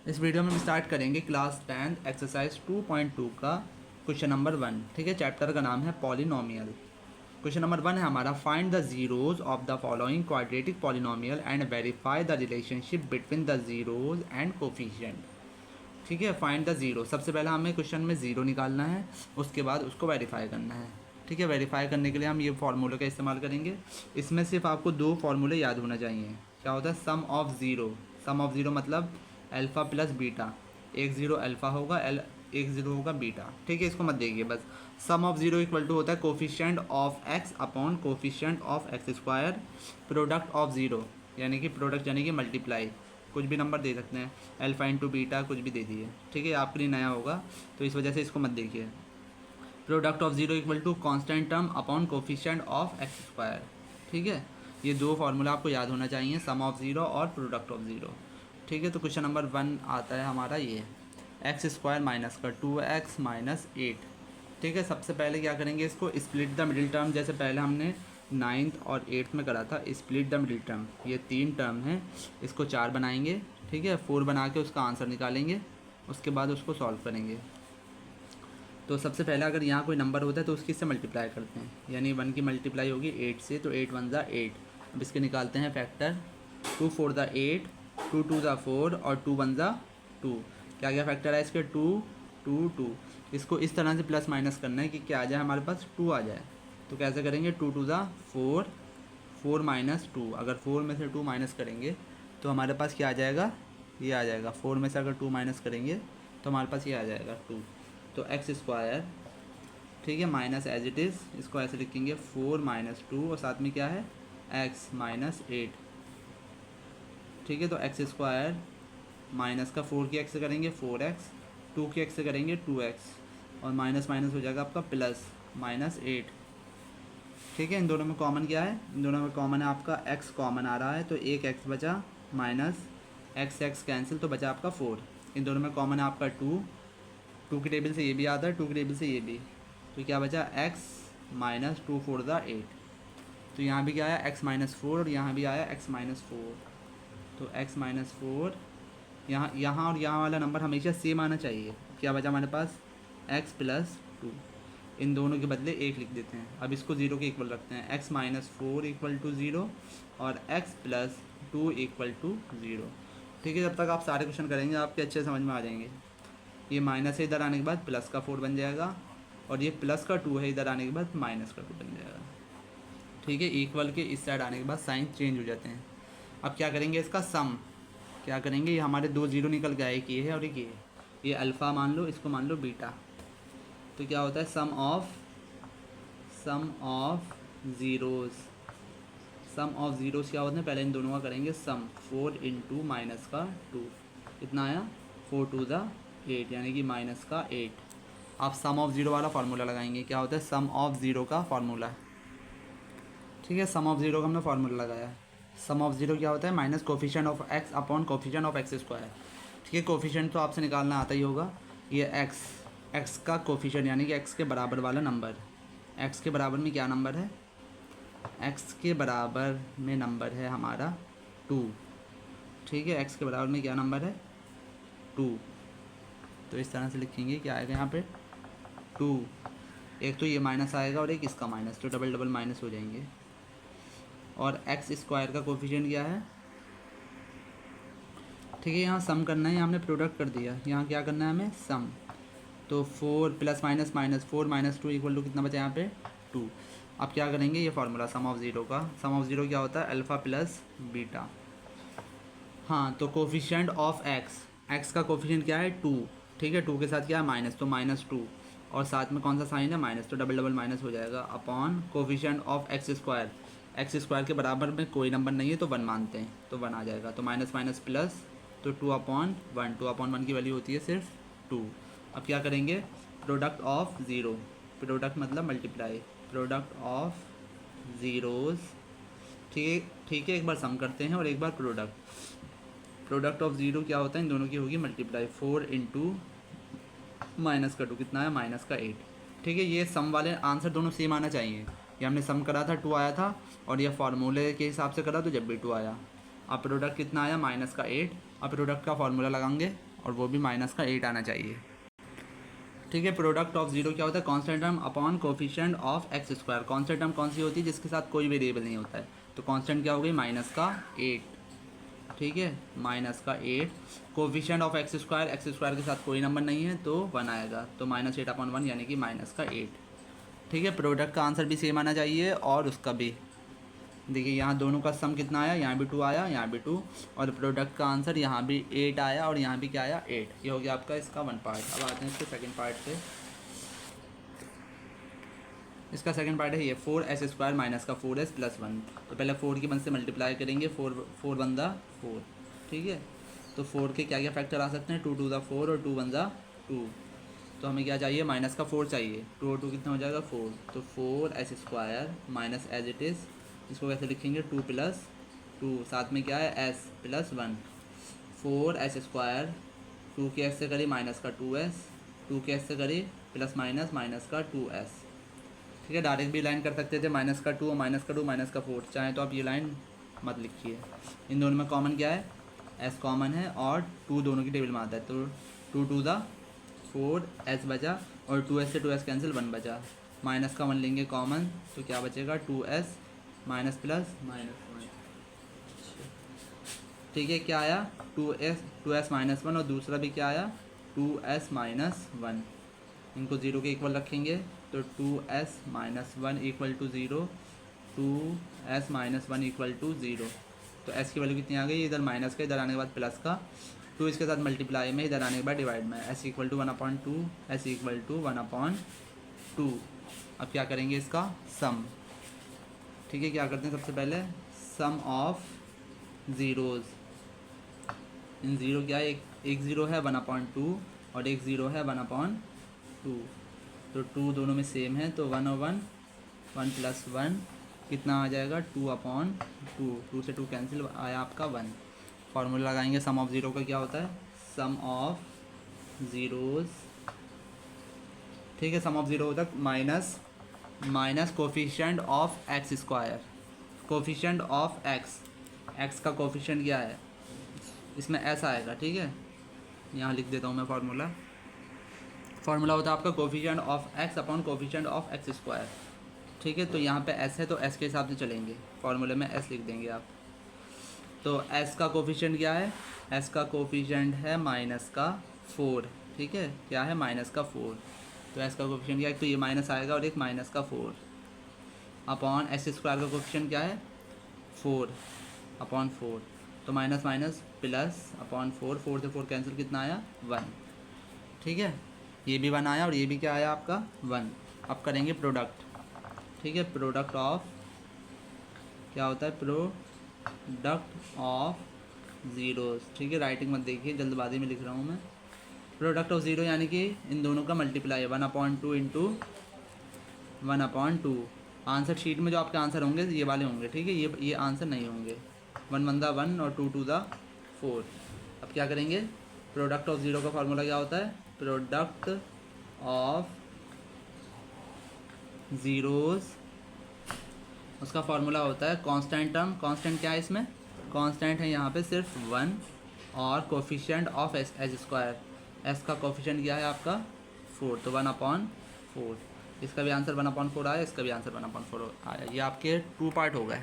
इस वीडियो में हम स्टार्ट करेंगे क्लास 10 एक्सरसाइज 2.2 का क्वेश्चन नंबर 1। ठीक है, चैप्टर का नाम है पॉलिनोमियल। क्वेश्चन नंबर 1 है हमारा, find the zeros of the following quadratic polynomial and verify the relationship between the zeros and coefficient. ठीक है, फाइंड द जीरो, सबसे पहले हमें क्वेश्चन में ज़ीरो निकालना है, उसके बाद उसको वेरीफाई करना है। ठीक है, वेरीफाई करने के लिए हम ये फार्मूले का इस्तेमाल करेंगे। इसमें सिर्फ आपको दो फार्मूले याद होना चाहिए। क्या होता है? Sum of zero. Sum of zero मतलब अल्फ़ा प्लस बीटा। एक ज़ीरो अल्फ़ा होगा, एक ज़ीरो होगा बीटा। ठीक है, इसको मत देखिए बस। सम ऑफ ज़ीरो इक्वल टू होता है coefficient of x upon coefficient of x square, product of zero, यानी कि प्रोडक्ट यानी कि मल्टीप्लाई। कुछ भी नंबर दे सकते हैं, अल्फ़ा इंटू बीटा कुछ भी दे दिए। ठीक है, आपके लिए नया होगा तो इस वजह से इसको मत देखिए। Product of zero equal to constant term upon coefficient of x square. ठीक है, ये दो फार्मूला आपको याद होना चाहिए, सम ऑफ ज़ीरो और प्रोडक्ट ऑफ ज़ीरो। ठीक है, तो क्वेश्चन नंबर 1 आता है हमारा ये, एक्स स्क्वायर माइनस का 2x माइनस 8। ठीक है, सबसे पहले क्या करेंगे, इसको स्प्लिट द मिडिल टर्म, जैसे पहले हमने 9th और 8th में करा था। स्प्लिट द मिडिल टर्म, ये 3 टर्म है, इसको 4 बनाएंगे। ठीक है, 4 बना के उसका आंसर निकालेंगे, उसके बाद उसको सॉल्व करेंगे। तो सबसे पहले अगर यहाँ कोई नंबर होता है तो उसकी से मल्टीप्लाई करते हैं, यानी 1 की मल्टीप्लाई होगी 8 से, तो 8 1 ज़ा 8। अब इसके निकालते हैं फैक्टर, 2 4 ज़ा 8, 2 2 ज़ा 4 और 2 1 ज़ा 2। क्या क्या फैक्टर है इसके? 2 2 2। इसको इस तरह से प्लस माइनस करना है कि क्या आ जाए हमारे पास? 2 आ जाए। तो कैसे करेंगे? 2 2 ज़ा 4, 4 माइनस 2। अगर 4 में से 2 माइनस करेंगे तो हमारे पास क्या आ जाएगा? ये आ जाएगा। 4 में से अगर 2 माइनस करेंगे तो हमारे पास ये आ जाएगा 2। तो एक्स स्क्वायर, ठीक है, माइनस एज इट इज़, इसको ऐसे लिखेंगे 4 माइनस 2 और साथ में क्या है? X minus 8। ठीक है, तो एक्स स्क्वायर माइनस का 4 की एक्स से करेंगे 4x, 2 की एक्स से करेंगे 2x और माइनस माइनस हो जाएगा आपका प्लस माइनस 8। ठीक है, इन दोनों में कॉमन क्या है? इन दोनों में कॉमन है आपका x कॉमन आ रहा है, तो एक x बचा, माइनस x कैंसिल, तो बचा आपका 4। इन दोनों में कॉमन है आपका 2, 2 की टेबल से ये भी आता है, 2 की टेबल से ये भी, तो क्या बचा? x माइनस 2 4 ज़ा 8। तो यहाँ भी क्या आया? x माइनस 4 और यहाँ भी आया x माइनस 4। तो x माइनस 4, यहाँ और यहाँ वाला नंबर हमेशा सेम आना चाहिए। क्या बचा हमारे पास? x plus 2। इन दोनों के बदले 1 लिख देते हैं। अब इसको 0 के इक्वल रखते हैं, x माइनस 4 इक्वल टू 0 और x प्लस 2 इक्वल टू 0। ठीक है, जब तक आप सारे क्वेश्चन करेंगे आपके अच्छे समझ में आ जाएंगे। ये माइनस है, इधर आने के बाद प्लस का 4 बन जाएगा, और ये प्लस का 2 है, इधर आने के बाद माइनस का 2 बन जाएगा। ठीक है, इक्वल के इस साइड आने के बाद साइन चेंज हो जाते हैं। अब क्या करेंगे? इसका सम क्या करेंगे? ये हमारे दो जीरो निकल गया, एक ये है और एक ये है। ये अल्फ़ा मान लो, इसको मान लो बीटा। तो क्या होता है? Sum of zeros. Sum of zeros क्या होते हैं? पहले इन दोनों का करेंगे सम। 4 इंटू माइनस का 2, कितना आया? 4 2 ज़ा 8, यानी कि माइनस का 8। आप सम ऑफ ज़ीरो वाला फार्मूला लगाएंगे। क्या होता है? सम ऑफ ज़ीरो का फार्मूला। ठीक है, सम ऑफ ज़ीरो का हमने फार्मूला लगाया। सम ऑफ ज़ीरो क्या होता है? Minus coefficient of x upon coefficient of x square. ठीक है, कोफिशिएंट तो आपसे निकालना आता ही होगा। ये एक्स का कोफिशिएंट यानी कि एक्स के बराबर वाला नंबर। एक्स के बराबर में क्या नंबर है? एक्स के बराबर में नंबर है हमारा 2। ठीक है, एक्स के बराबर में क्या नंबर है? 2। तो इस तरह से लिखेंगे, क्या आएगा यहाँ पे? 2। एक तो ये माइनस आएगा और एक इसका माइनस, तो डबल डबल माइनस हो जाएंगे। और एक्स स्क्वायर का कोफिशिएंट क्या है? ठीक है, यहाँ सम करना है, यहाँ हमने प्रोडक्ट कर दिया, यहाँ क्या करना है हमें? सम। तो 4 plus minus minus 4 minus 2 equal to कितना बचा यहाँ पे? 2। अब क्या करेंगे? ये फार्मूला सम ऑफ ज़ीरो का, सम ऑफ ज़ीरो क्या होता है? Alpha plus beta. हाँ, तो कोफिशिएंट ऑफ एक्स का कोफिशिएंट क्या है? 2। ठीक है, 2 के साथ क्या है? माइनस, तो माइनस 2 और साथ में कौन सा साइन है? माइनस, तो डबल डबल माइनस हो जाएगा upon coefficient of x square. X square के बराबर में कोई नंबर नहीं है तो 1 मानते हैं, तो 1 आ जाएगा। तो माइनस माइनस प्लस, तो 2/1, 2/1 की वैल्यू होती है सिर्फ 2। अब क्या करेंगे? प्रोडक्ट ऑफ ज़ीरो, प्रोडक्ट मतलब मल्टीप्लाई, प्रोडक्ट ऑफ ज़ीरोज़। ठीक है, एक बार सम करते हैं और एक बार प्रोडक्ट ऑफ ज़ीरो क्या होता है? इन दोनों की होगी मल्टीप्लाई। 4 इंटू माइनस का 2, कितना है? माइनस का 8। ठीक है, ये सम वाले आंसर दोनों सेम आना चाहिए। ये हमने सम करा था 2 आया था, और ये फार्मूले के हिसाब से करा तो जब भी 2 आया। अब प्रोडक्ट कितना आया? माइनस का 8। अब प्रोडक्ट का फार्मूला लगाएंगे और वो भी माइनस का 8 आना चाहिए। ठीक है, प्रोडक्ट ऑफ जीरो क्या होता है, constant term upon coefficient of x square. Constant term कौन सी होती है, जिसके साथ कोई वेरिएबल नहीं होता है, तो कांस्टेंट क्या हो गई, माइनस का 8। ठीक है, माइनस का 8। कोफिशिएंट ऑफ एक्स स्क्वायर के साथ कोई नंबर नहीं है तो 1 आएगा, तो -8/1 यानी कि माइनस का 8। ठीक है, प्रोडक्ट का आंसर भी सेम आना चाहिए और उसका भी। देखिए यहाँ दोनों का सम कितना आया, यहाँ भी 2 आया, यहाँ भी 2, और प्रोडक्ट का आंसर यहाँ भी 8 आया और यहाँ भी क्या आया, 8। ये हो गया आपका इसका 1 पार्ट। अब आते हैं इसके सेकंड पार्ट पे। इसका सेकंड पार्ट है ये 4s² माइनस का 4s + 1। तो पहले 4 की 1 से मल्टीप्लाई करेंगे, 4 1 दा 4। ठीक है, तो 4 के क्या क्या फैक्टर आ सकते हैं, 2 2 दा 4 और 2 1 दा 2। तो हमें क्या चाहिए, माइनस का 4 चाहिए। 2 और 2 कितना हो जाएगा, 4। तो 4s² minus as it is, इसको कैसे लिखेंगे, 2 + 2, साथ में क्या है s + 1। 4s², 2 के s से करी माइनस का 2s, 2 के s से करी प्लस माइनस का 2s। ठीक है, डायरेक्ट भी लाइन कर सकते थे, माइनस का 2 और माइनस का 2 माइनस का 4। चाहें तो आप ये लाइन मत लिखिए। इन दोनों में कॉमन क्या है, s कॉमन है और 2 दोनों की टेबल में आता है, तो 2 2 दा 4 s बचा और 2s से 2s कैंसिल 1 बचा। माइनस का 1 लेंगे कॉमन तो क्या बचेगा, 2s माइनस प्लस माइनस 1। ठीक है, क्या आया, 2s -1 और दूसरा भी क्या आया, 2s -1। इनको 0 के इक्वल रखेंगे तो 2s - 1 = 0, 2s - 1 = 0। तो s की वैल्यू कितनी आ गई, इधर माइनस का, इधर आने के बाद प्लस का, 2 इसके साथ मल्टीप्लाई में, इधर आने के बाद डिवाइड में, s = 1/2, s = 1/2। अब क्या करेंगे इसका सम। ठीक है, क्या करते हैं सबसे पहले, सम ऑफ ज़ीरोज़। इन ज़ीरो क्या है, एक ज़ीरो है 1/2 और एक ज़ीरो है 1/2। तो 2 दोनों में सेम है, तो 1 और 1, 1 + 1 कितना आ जाएगा, 2/2। 2 से 2 कैंसिल, आया आपका 1। फार्मूला लगाएंगे सम ऑफ ज़ीरो का, क्या होता है, सम ऑफ ज़ीरोज़। ठीक है, सम ऑफ ज़ीरो होता है minus coefficient of x²। Coefficient of x का कोफिशिएंट क्या है, इसमें s आएगा। ठीक है, यहाँ लिख देता हूँ मैं फार्मूला होता है आपका coefficient of x upon coefficient of x²। ठीक है, तो यहाँ पे s है तो s के हिसाब से चलेंगे, फार्मूले में s लिख देंगे आप। तो s का कोफिशिएंट क्या है, s का कोफिशिएंट है -4। ठीक है, क्या है, -4। तो s का कोफिशिएंट क्या है, तो ये माइनस आएगा और एक -4 अपॉन s² का कोफिशिएंट क्या है, 4/4। तो माइनस माइनस प्लस अपॉन 4, 4 से 4 कैंसिल, कितना आया, 1। ठीक है, ये भी 1 आया और ये भी क्या आया आपका 1। अब करेंगे प्रोडक्ट। ठीक है, प्रोडक्ट ऑफ क्या होता है, प्रोडक्ट ऑफ ज़ीरोज़। ठीक है, राइटिंग मत देखिए, जल्दबाजी में लिख रहा हूँ मैं। प्रोडक्ट ऑफ ज़ीरो यानी कि इन दोनों का मल्टीप्लाई है, 1/2 इंटू 1/2। आंसर शीट में जो आपके आंसर होंगे ये वाले होंगे। ठीक है, ये आंसर नहीं होंगे, 1 1 दा 1 और 2 2 दा 4। अब क्या करेंगे, प्रोडक्ट ऑफ ज़ीरो का फार्मूला क्या होता है, प्रोडक्ट ऑफ ज़ीरोज़, उसका फार्मूला होता है कांस्टेंट टर्म। कांस्टेंट क्या है इसमें, कांस्टेंट है यहाँ पे सिर्फ 1 और कोफिशिएंट ऑफ s²। s का कोफिशिएंट क्या है आपका 4, तो 1/4। इसका भी आंसर 1/4 आया, इसका भी आंसर 1/4 आया। ये आपके 2 पार्ट हो गए।